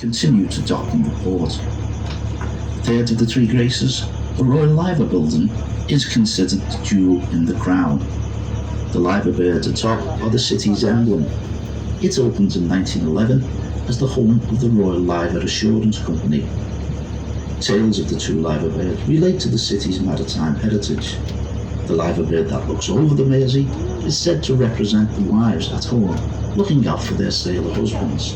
continue to dock in the port. Third of the Three Graces, the Royal Liver Building, is considered the jewel in the crown. The liver birds atop are the city's emblem. It opened in 1911 as the home of the Royal Liver Assurance Company. Tales of the two liver birds relate to the city's maritime heritage. The liver bird that looks over the Mersey is said to represent the wives at home, looking out for their sailor husbands.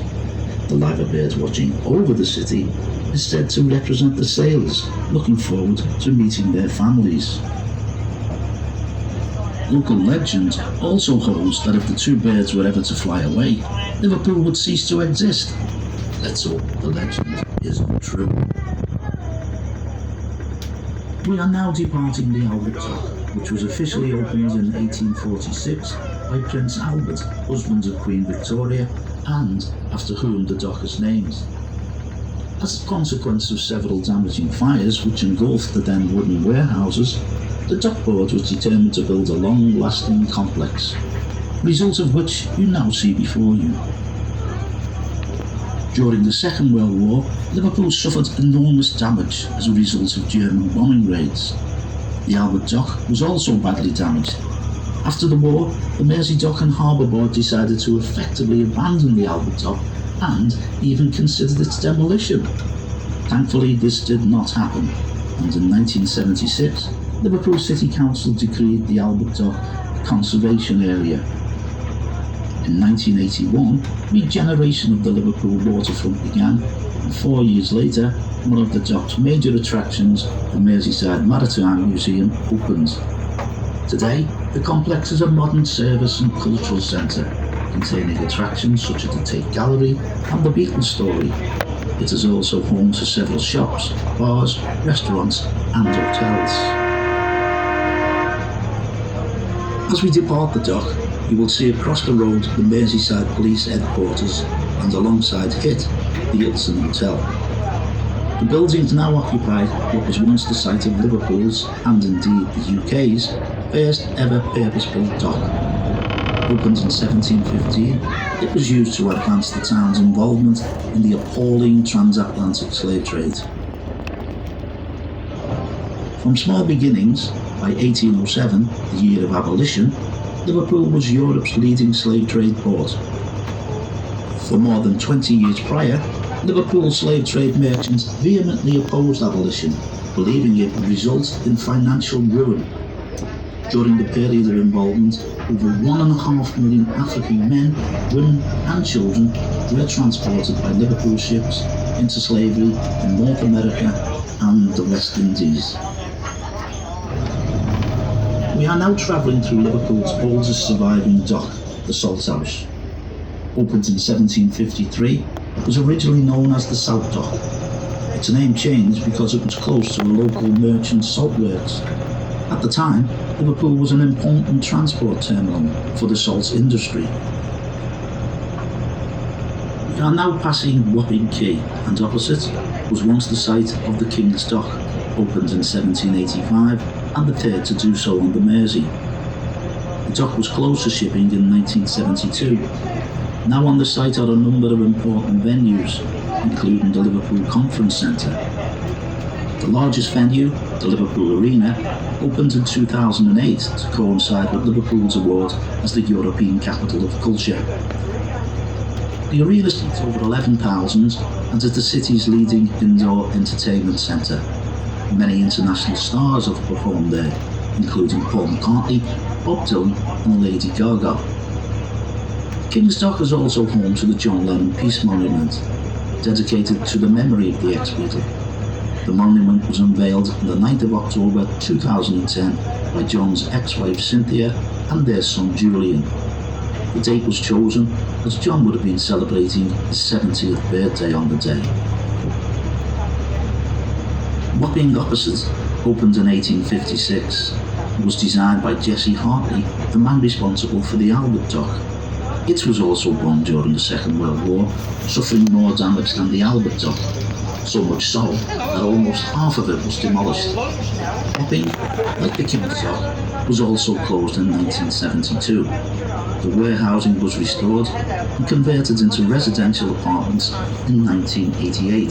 The liver bird watching over the city is said to represent the sailors, looking forward to meeting their families. Local legend also holds that if the two birds were ever to fly away, Liverpool would cease to exist. Let's hope the legend isn't true. We are now departing the Albert Dock, which was officially opened in 1846 by Prince Albert, husband of Queen Victoria, and after whom the dock is named. As a consequence of several damaging fires which engulfed the then wooden warehouses, the dock board was determined to build a long-lasting complex, result of which you now see before you. During the Second World War, Liverpool suffered enormous damage as a result of German bombing raids. The Albert Dock was also badly damaged. After the war, the Mersey Dock and Harbour Board decided to effectively abandon the Albert Dock and even considered its demolition. Thankfully, this did not happen, and in 1976, Liverpool City Council decreed the Albert Dock a conservation area. In 1981, regeneration of the Liverpool waterfront began, and 4 years later, one of the dock's major attractions, the Merseyside Maritime Museum, opened. Today, the complex is a modern service and cultural centre, containing attractions such as the Tate Gallery and the Beatles Story. It is also home to several shops, bars, restaurants and hotels. As we depart the dock, you will see across the road the Merseyside Police Headquarters and alongside it, the Hilton Hotel. The building is now occupied what was once the site of Liverpool's, and indeed the UK's, first ever purpose-built dock. Opened in 1715, it was used to advance the town's involvement in the appalling transatlantic slave trade. From small beginnings, by 1807, the year of abolition, Liverpool was Europe's leading slave trade port. For more than 20 years prior, Liverpool slave trade merchants vehemently opposed abolition, believing it would result in financial ruin. During the period of involvement, over 1.5 million African men, women and children were transported by Liverpool ships into slavery in North America and the West Indies. We are now travelling through Liverpool's oldest surviving dock, the Salthouse. Opened in 1753, it was originally known as the South Dock. Its name changed because it was close to a local merchant salt works. At the time, Liverpool was an important transport terminal for the salt industry. We are now passing Wapping Quay, and opposite was once the site of the King's Dock, opened in 1785 and the third to do so on the Mersey. The dock was closed to shipping in 1972. Now on the site are a number of important venues, including the Liverpool Conference Centre. The largest venue, the Liverpool Arena, opened in 2008 to coincide with Liverpool's award as the European Capital of Culture. The arena seats over 11,000 and is the city's leading indoor entertainment centre. Many international stars have performed there, including Paul McCartney, Bob Dylan and Lady Gaga. King's Dock is also home to the John Lennon Peace Monument, dedicated to the memory of the ex-Beatle. The monument was unveiled on the 9th of October 2010 by John's ex-wife Cynthia and their son Julian. The date was chosen as John would have been celebrating his 70th birthday on the day. Wapping opposite opened in 1856. It was designed by Jesse Hartley, the man responsible for the Albert Dock. It was also bombed during the Second World War, suffering more damage than the Albert Dock, so much so that almost half of it was demolished. Wapping, like the King's Dock, was also closed in 1972. The warehousing was restored and converted into residential apartments in 1988.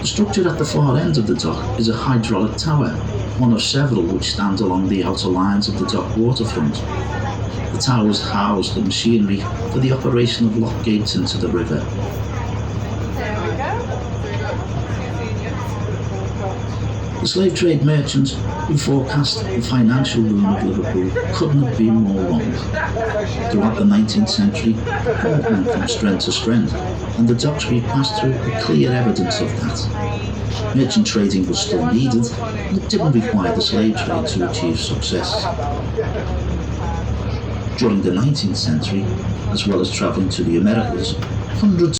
The structure at the far end of the dock is a hydraulic tower, one of several which stand along the outer lines of the dock waterfront. The towers house the machinery for the operation of lock gates into the river. The slave trade merchants who forecast the financial ruin of Liverpool couldn't have been more wrong. Throughout the 19th century, port went from strength to strength, and the docks we passed through are clear evidence of that. Merchant trading was still needed, and it didn't require the slave trade to achieve success. During the 19th century, as well as travelling to the Americas, hundreds